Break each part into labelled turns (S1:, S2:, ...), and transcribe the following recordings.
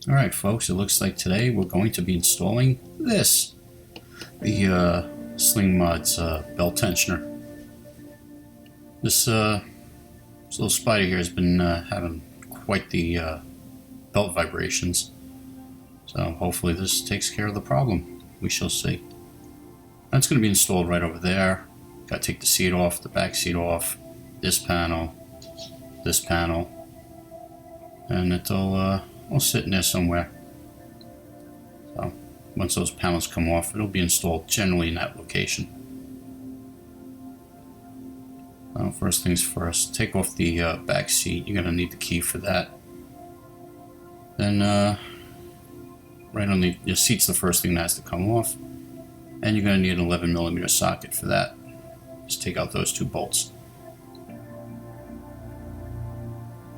S1: Alright folks, it looks like today we're going to be installing this, the SlingMods belt tensioner. This little spider here has been having quite the belt vibrations, so hopefully this takes care of the problem. We shall see. That's going to be installed right over there. Got to take the seat off, the back seat off, this panel, and it'll sit in there somewhere. So once those panels come off, it'll be installed generally in that location. First things first, take off the back seat. You're going to need the key for that. Then right on your seat's the first thing that has to come off, and you're going to need an 11mm socket for that. Just take out those two bolts.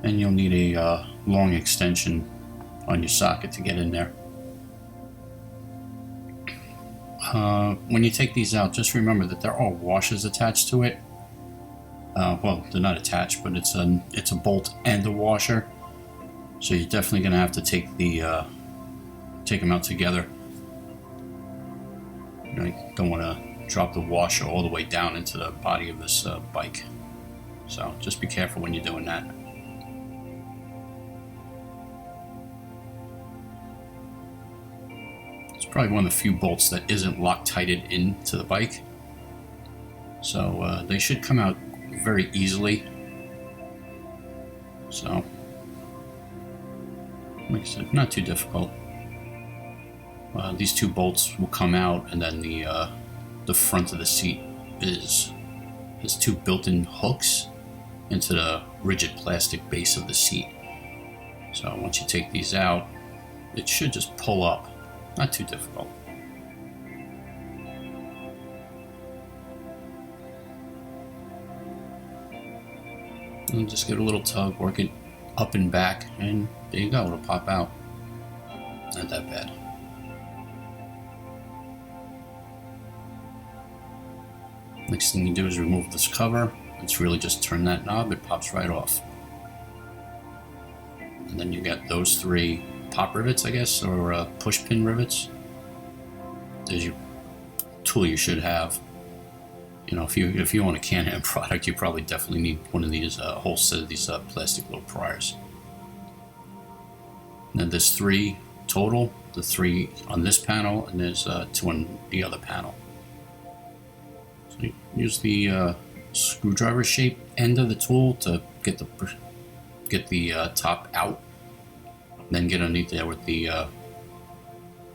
S1: And you'll need a long extension on your socket to get in there. When you take these out, just remember that there are washers attached to it. Well, they're not attached, but it's a bolt and a washer. So you're definitely going to have to take them out together. You don't want to drop the washer all the way down into the body of this bike. So just be careful when you're doing that. It's probably one of the few bolts that isn't Loctited into the bike. So they should come out very easily. So, like I said, not too difficult. These two bolts will come out, and then the front of the seat has two built-in hooks into the rigid plastic base of the seat. So once you take these out, it should just pull up. Not too difficult. And just give it a little tug, work it up and back, and there you go, it'll pop out. Not that bad. Next thing you do is remove this cover. It's really just turn that knob, it pops right off. And then you got those three pop rivets, I guess, or push pin rivets. There's your tool you should have. You know, if you want a Can Am product, you probably definitely need one of these, a whole set of these plastic little pliers. And then there's three total, the three on this panel, and there's two on the other panel. So you use the screwdriver shaped end of the tool to get the top out, and then get underneath there with the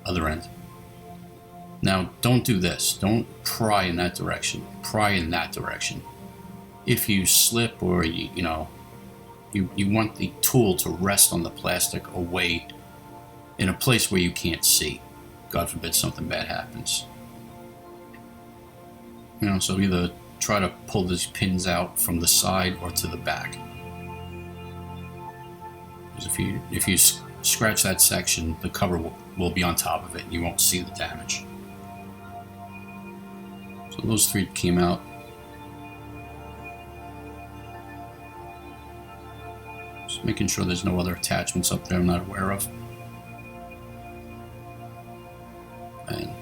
S1: other end. Now, don't do this. Don't pry in that direction. Pry in that direction. If you slip, or you want the tool to rest on the plastic away in a place where you can't see. God forbid something bad happens. So either try to pull these pins out from the side or to the back. Because if you scratch that section, the cover will be on top of it and you won't see the damage. So those three came out. Just making sure there's no other attachments up there I'm not aware of. And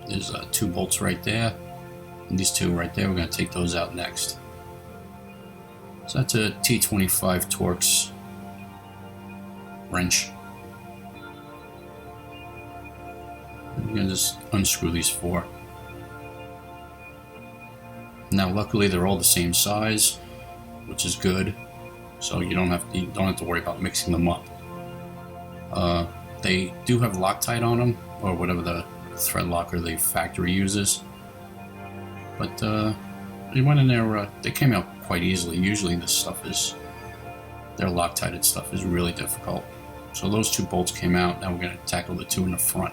S1: there's two bolts right there. And these two right there, we're going to take those out next. So that's a T25 Torx wrench. I'm going to just unscrew these four. Now luckily they're all the same size, which is good, so you don't have to worry about mixing them up. They do have Loctite on them, or whatever the thread locker the factory uses, but they went in there, they came out quite easily. Usually this stuff their Loctited stuff is really difficult. So those two bolts came out. Now we're going to tackle the two in the front.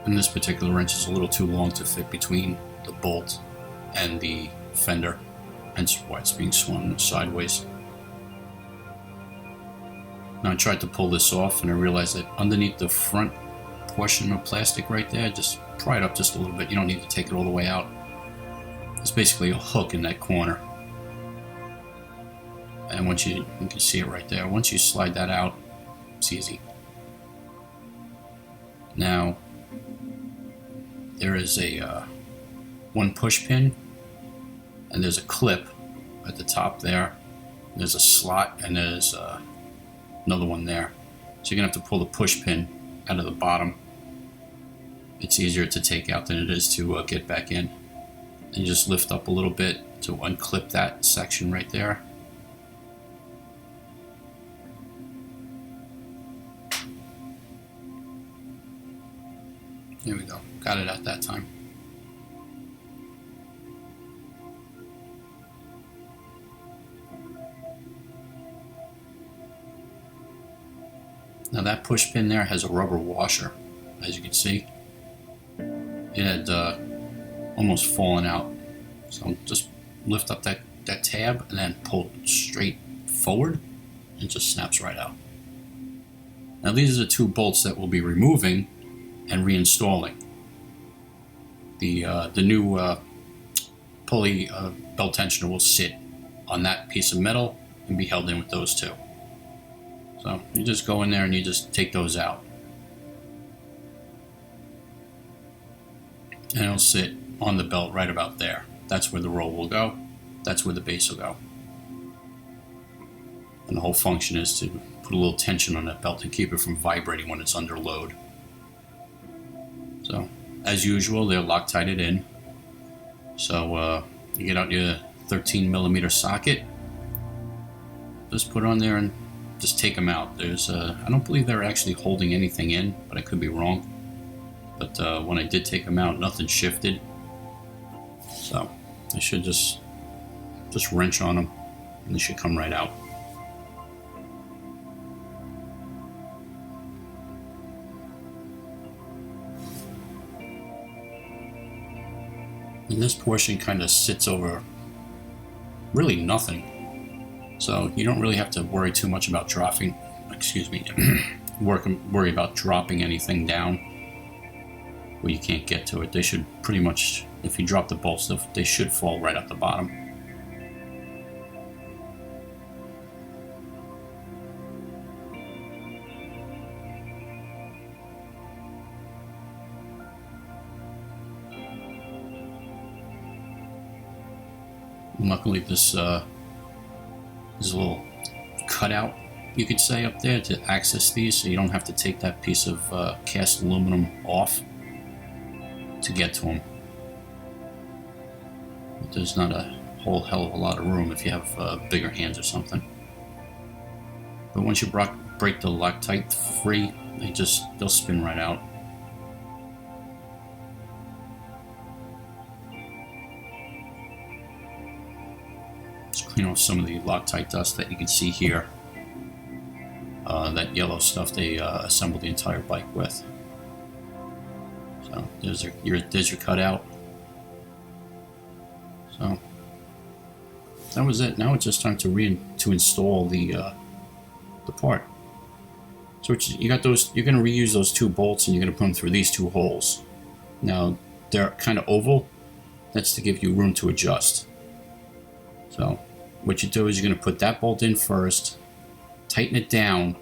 S1: And this particular wrench is a little too long to fit between the bolt and the fender, hence why it's being swung sideways. Now I tried to pull this off and I realized that underneath the front portion of plastic right there, just pry it up just a little bit. You don't need to take it all the way out. It's basically a hook in that corner. And once you can see it right there. Once you slide that out, it's easy. Now, there is a one push pin, and there's a clip at the top there. There's a slot, and there's another one there. So you're gonna have to pull the push pin out of the bottom. It's easier to take out than it is to get back in. And you just lift up a little bit to unclip that section right there. Here we go. Got it at that time. Now that push pin there has a rubber washer, as you can see. It had almost fallen out. So just lift up that tab and then pull straight forward and it just snaps right out. Now these are the two bolts that we'll be removing and reinstalling. The new pulley belt tensioner will sit on that piece of metal and be held in with those two. So you just go in there and you just take those out. And it'll sit on the belt right about there. That's where the roll will go. That's where the base will go. And the whole function is to put a little tension on that belt and keep it from vibrating when it's under load. So, as usual, they're Loctited in. So you get out your 13mm socket, just put it on there and just take them out. There's I don't believe they're actually holding anything in, but I could be wrong. But when I did take them out, nothing shifted. So I should just wrench on them and they should come right out. And this portion kind of sits over really nothing. So you don't really have to worry too much about dropping, worry about dropping anything down where you can't get to it. They should pretty much, if you drop the bolts, they should fall right at the bottom. Luckily, this is a little cutout, you could say, up there to access these, so you don't have to take that piece of cast aluminum off to get to them. But there's not a whole hell of a lot of room if you have bigger hands or something. But once you break the Loctite free, they'll spin right out. Clean off some of the Loctite dust that you can see here. That yellow stuff they assembled the entire bike with. So there's your cutout. So that was it. Now it's just time to install the part. So you got those. You're going to reuse those two bolts and you're going to put them through these two holes. Now they're kind of oval. That's to give you room to adjust. So what you do is you're going to put that bolt in first, tighten it down,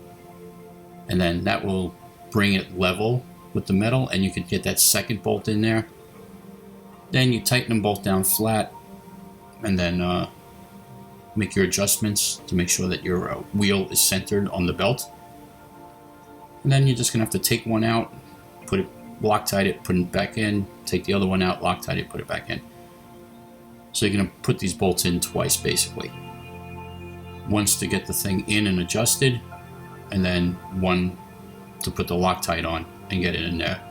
S1: and then that will bring it level with the metal, and you can get that second bolt in there. Then you tighten them both down flat, and then make your adjustments to make sure that your wheel is centered on the belt. And then you're just going to have to take one out, put it, Loctite it, put it back in, take the other one out, Loctite it, put it back in. So you're going to put these bolts in twice, basically. Once to get the thing in and adjusted, and then one to put the Loctite on and get it in there.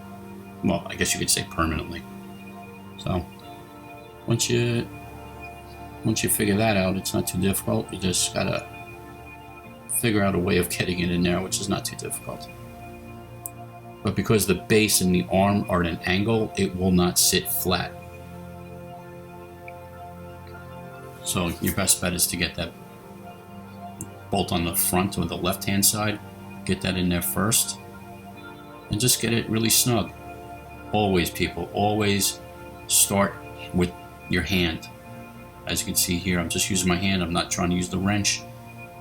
S1: Well, I guess you could say permanently. So once you figure that out, it's not too difficult. You just gotta figure out a way of getting it in there, which is not too difficult. But because the base and the arm are at an angle, it will not sit flat. So your best bet is to get that bolt on the front or the left-hand side, get that in there first, and just get it really snug. Always, people, always start with your hand. As you can see here, I'm just using my hand. I'm not trying to use the wrench.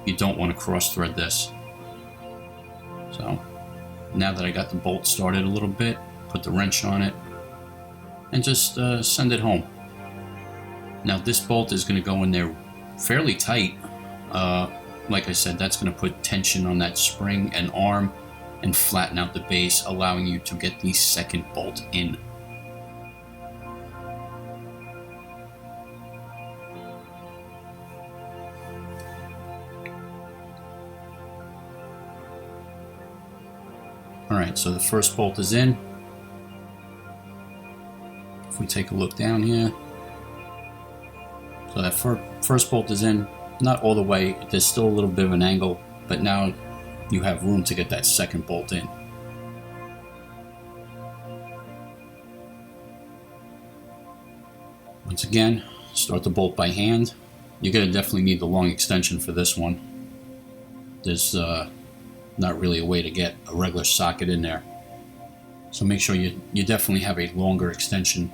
S1: You don't want to cross thread this. So now that I got the bolt started a little bit, put the wrench on it and just send it home. Now this bolt is going to go in there fairly tight. Like I said, that's going to put tension on that spring and arm and flatten out the base, allowing you to get the second bolt in. Alright, so the first bolt is in. If we take a look down here, so that first bolt is in, not all the way, there's still a little bit of an angle, but now you have room to get that second bolt in. Once again, start the bolt by hand. You're going to definitely need the long extension for this one. There's not really a way to get a regular socket in there. So make sure you definitely have a longer extension.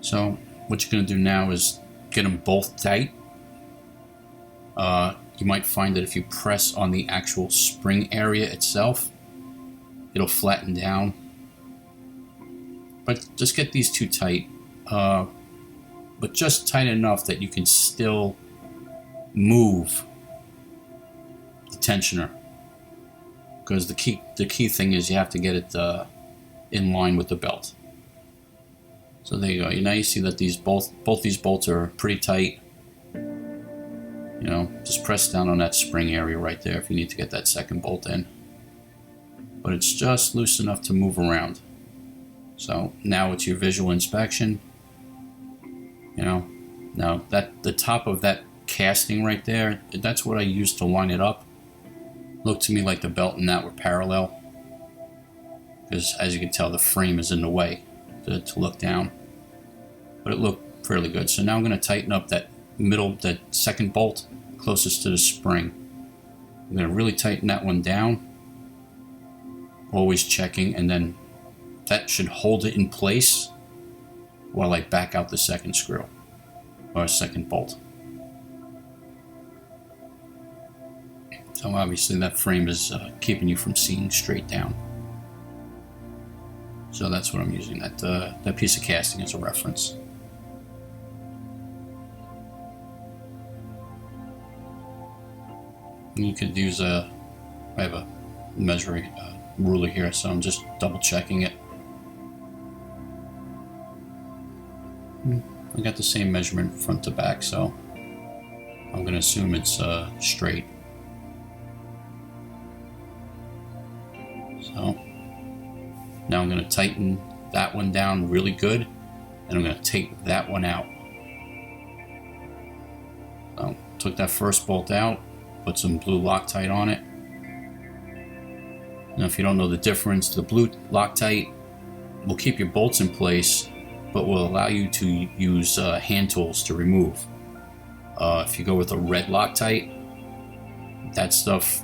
S1: So what you're going to do now is get them both tight. You might find that if you press on the actual spring area itself, it'll flatten down. But just get these two tight. But just tight enough that you can still move the tensioner. Because the key thing is you have to get it in line with the belt. So there you go. Now you see that both these bolts are pretty tight. You know, just press down on that spring area right there if you need to get that second bolt in. But it's just loose enough to move around. So now it's your visual inspection. You know, now that the top of that casting right there, that's what I used to line it up. Looked to me like the belt and that were parallel. Because as you can tell, the frame is in the way to look down. But it looked fairly good. So now I'm going to tighten up that second bolt closest to the spring. I'm going to really tighten that one down. Always checking, and then that should hold it in place while I back out the second screw or second bolt. So obviously that frame is keeping you from seeing straight down. So that's what I'm using, that piece of casting as a reference. And you could use I have a measuring ruler here, so I'm just double checking it. I got the same measurement front to back, so I'm going to assume it's straight. So now I'm going to tighten that one down really good, and I'm going to take that one out. So took that first bolt out, put some blue Loctite on it. Now if you don't know the difference, the blue Loctite will keep your bolts in place, but will allow you to use hand tools to remove. If you go with a red Loctite, that stuff,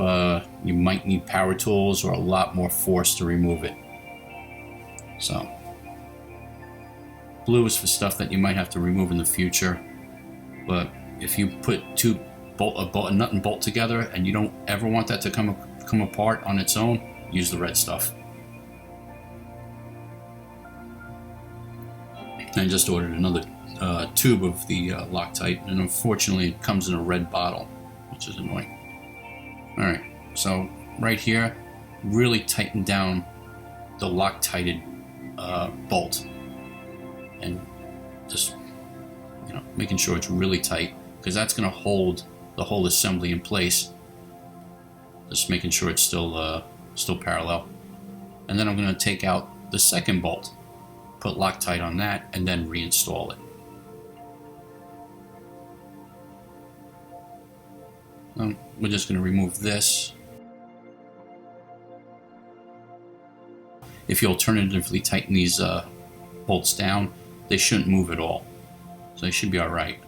S1: you might need power tools or a lot more force to remove it. So, blue is for stuff that you might have to remove in the future, but if you put a nut and bolt together and you don't ever want that to come apart on its own, use the red stuff. I just ordered another tube of the Loctite, and unfortunately it comes in a red bottle, which is annoying. Alright, so right here, really tighten down the Loctited bolt, and just, you know, making sure it's really tight, because that's going to hold the whole assembly in place. Just making sure it's still parallel. And then I'm going to take out the second bolt, put Loctite on that, and then reinstall it. We're just going to remove this. If you alternatively tighten these bolts down, they shouldn't move at all. So they should be alright.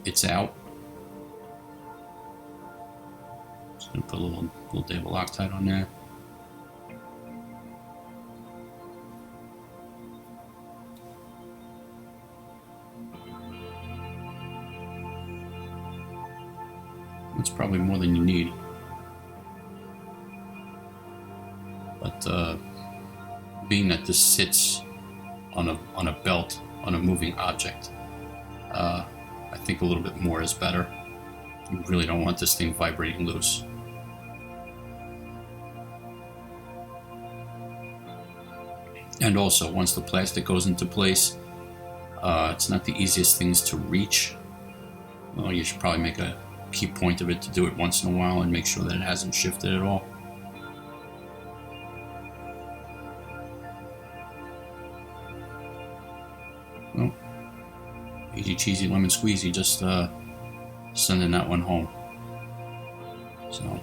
S1: it's out. Just gonna put a little dab of Loctite on there. That's probably more than you need. But being that this sits on a belt, on a moving object, I think a little bit more is better. You really don't want this thing vibrating loose. And also, once the plastic goes into place, it's not the easiest things to reach. Well, you should probably make a key point of it to do it once in a while and make sure that it hasn't shifted at all. Well, easy cheesy lemon squeezy, just sending that one home. So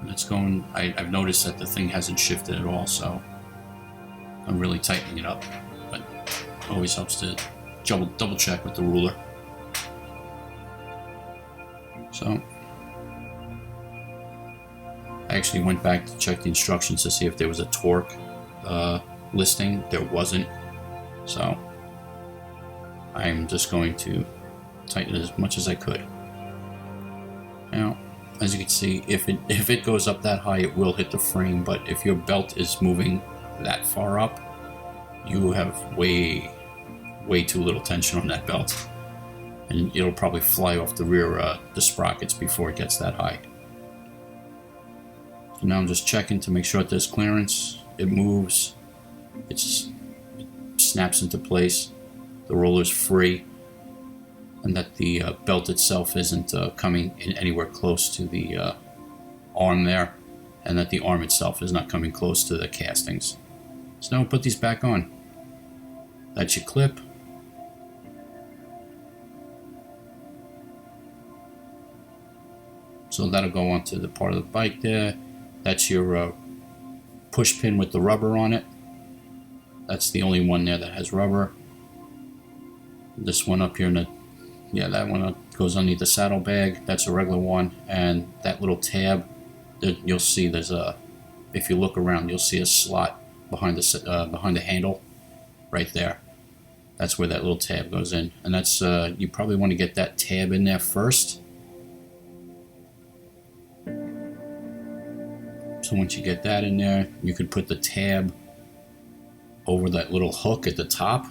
S1: it's going. I've noticed that the thing hasn't shifted at all, so I'm really tightening it up. But it always helps to double check with the ruler. So I actually went back to check the instructions to see if there was a torque listing. There wasn't, so I'm just going to tighten it as much as I could. Now, as you can see, if it goes up that high, it will hit the frame. But if your belt is moving that far up, you have way too little tension on that belt, and it'll probably fly off the rear the sprockets before it gets that high. So now I'm just checking to make sure that there's clearance. It moves. It snaps into place. The roller's free, and that the belt itself isn't coming in anywhere close to the arm there, and that the arm itself is not coming close to the castings. So now we'll put these back on. That's your clip. So that'll go onto the part of the bike there. That's your push pin with the rubber on it. That's the only one there that has rubber. This one up here, that one goes underneath the saddlebag. That's a regular one. And that little tab, you'll see there's if you look around, you'll see a slot behind the handle right there. That's where that little tab goes in. And that's you probably want to get that tab in there first. So once you get that in there, you could put the tab over that little hook at the top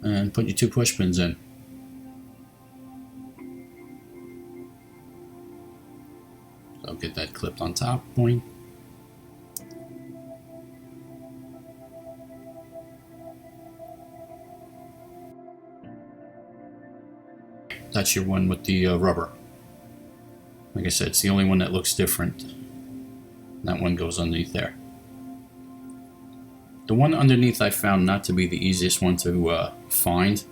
S1: and put your two push pins in. So get that clipped on top point. That's your one with the rubber. Like I said, it's the only one that looks different. That one goes underneath there. The one underneath I found not to be the easiest one to find,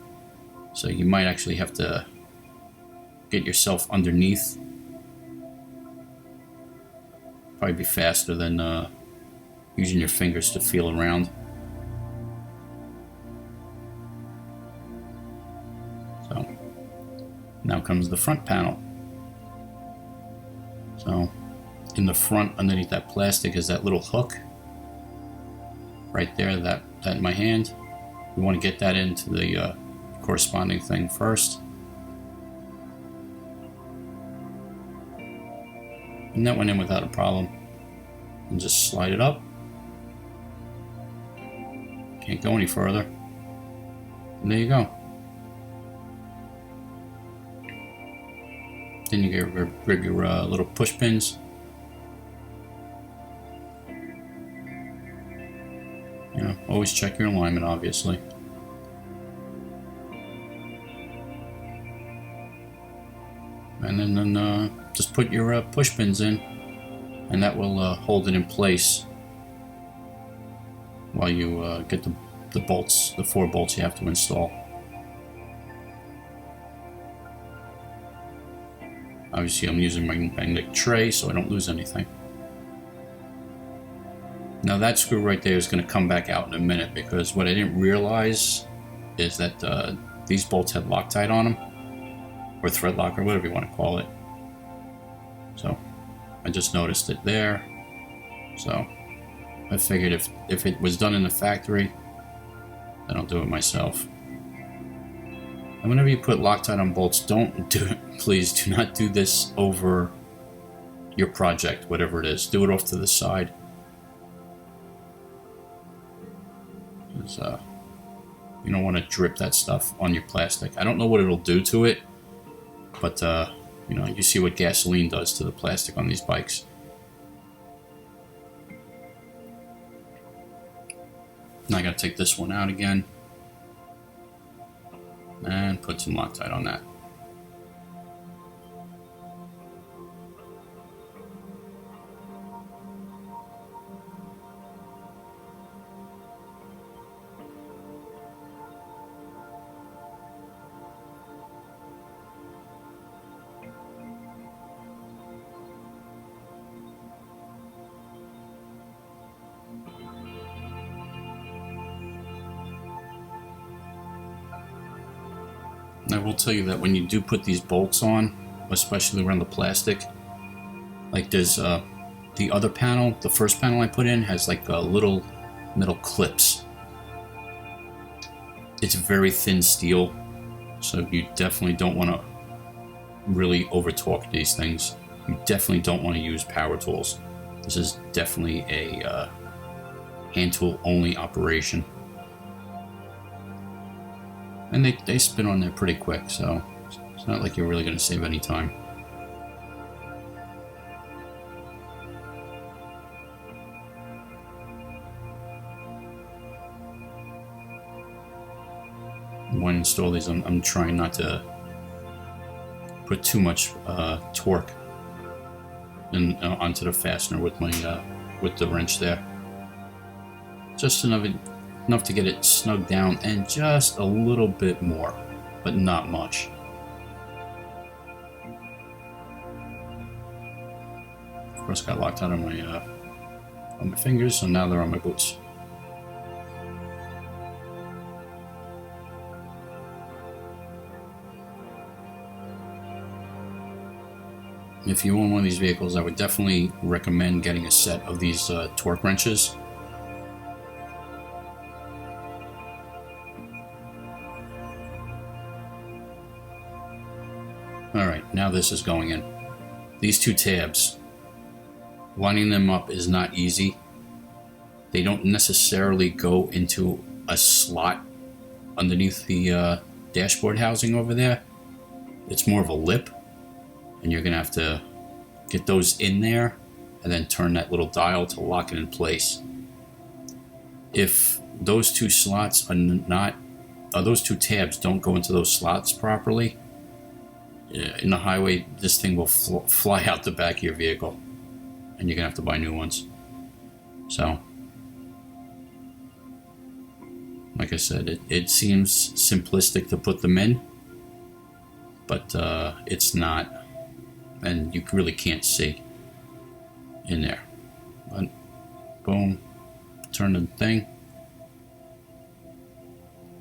S1: so you might actually have to get yourself underneath. Probably be faster than using your fingers to feel around. So now comes the front panel. So in the front, underneath that plastic, is that little hook right there, that in my hand. We want to get that into the corresponding thing first. And that went in without a problem. And just slide it up. Can't go any further. And there you go. Then you grab your little push pins. You know, always check your alignment, obviously. And then just put your push pins in, and that will hold it in place while you get the bolts, the 4 bolts you have to install. Obviously, I'm using my magnetic tray so I don't lose anything. Now that screw right there is going to come back out in a minute, because what I didn't realize is that these bolts had Loctite on them, or thread lock, or whatever you want to call it. So I just noticed it there. So I figured if it was done in the factory, then I'll do it myself. And whenever you put Loctite on bolts, don't do it. Please do not do this over your project, whatever it is. Do it off to the side. Because you don't want to drip that stuff on your plastic. I don't know what it'll do to it, but you know, you see what gasoline does to the plastic on these bikes. Now I gotta take this one out again and put some Loctite on that. I will tell you that when you do put these bolts on, especially around the plastic, like there's the other panel, the first panel I put in has like little metal clips. It's very thin steel, so you definitely don't want to really over torque these things. You definitely don't want to use power tools. This is definitely a hand tool only operation. And they spin on there pretty quick, so it's not like you're really going to save any time. When I install these, I'm trying not to put too much torque onto the fastener with my with the wrench there. Just enough to get it snugged down, and just a little bit more, but not much. Of course, got Loctite on my fingers, so now they're on my boots. If you own one of these vehicles, I would definitely recommend getting a set of these torque wrenches. Alright, now this is going in. These two tabs, lining them up is not easy. They don't necessarily go into a slot underneath the dashboard housing over there. It's more of a lip, and you're going to have to get those in there and then turn that little dial to lock it in place. If those two slots are not, those two tabs don't go into those slots properly, in the highway, this thing will fly out the back of your vehicle, and you're gonna have to buy new ones. So, like I said, it seems simplistic to put them in, but it's not, and you really can't see in there. But boom, turn the thing,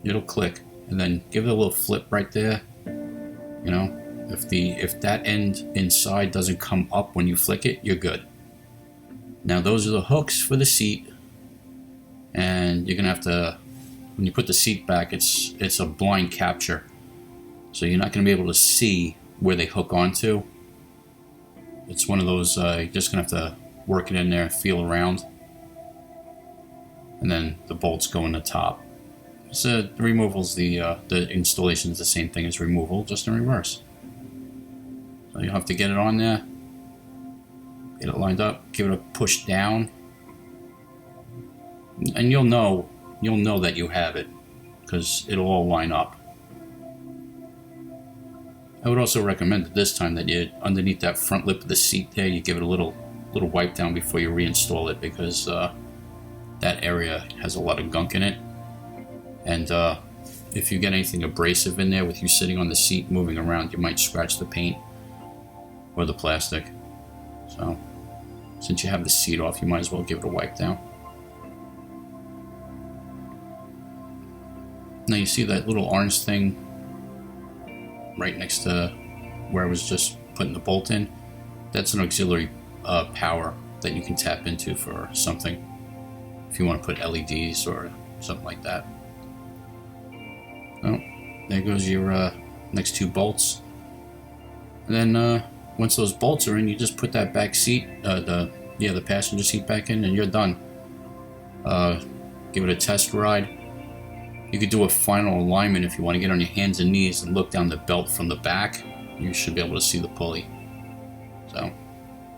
S1: it'll click, and then give it a little flip right there. You know, if that end inside doesn't come up when you flick it, you're good. Now those are the hooks for the seat, and you're gonna have to, when you put the seat back, it's a blind capture, so you're not gonna be able to see where they hook onto. It's one of those you're just gonna have to work it in there, feel around, and then the bolts go in the top. So the removal's the installation is the same thing as removal, just in reverse. So you'll have to get it on there, get it lined up, give it a push down, and you'll know that you have it, because it'll all line up. I would also recommend that this time that you, underneath that front lip of the seat there, you give it a little wipe down before you reinstall it, because that area has a lot of gunk in it. And if you get anything abrasive in there with you sitting on the seat moving around, you might scratch the paint or the plastic. So since you have the seat off, you might as well give it a wipe down. Now you see that little orange thing right next to where I was just putting the bolt in? That's an auxiliary power that you can tap into for something. If you want to put LEDs or something like that. Oh, there goes your next 2 bolts. And then once those bolts are in, you just put that back seat, the passenger seat back in, and you're done. Give it a test ride. You could do a final alignment if you want to get on your hands and knees and look down the belt from the back. You should be able to see the pulley. So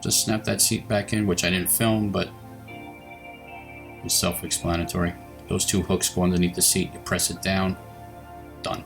S1: just snap that seat back in, which I didn't film, but it's self-explanatory. Those 2 hooks go underneath the seat, you press it down, done.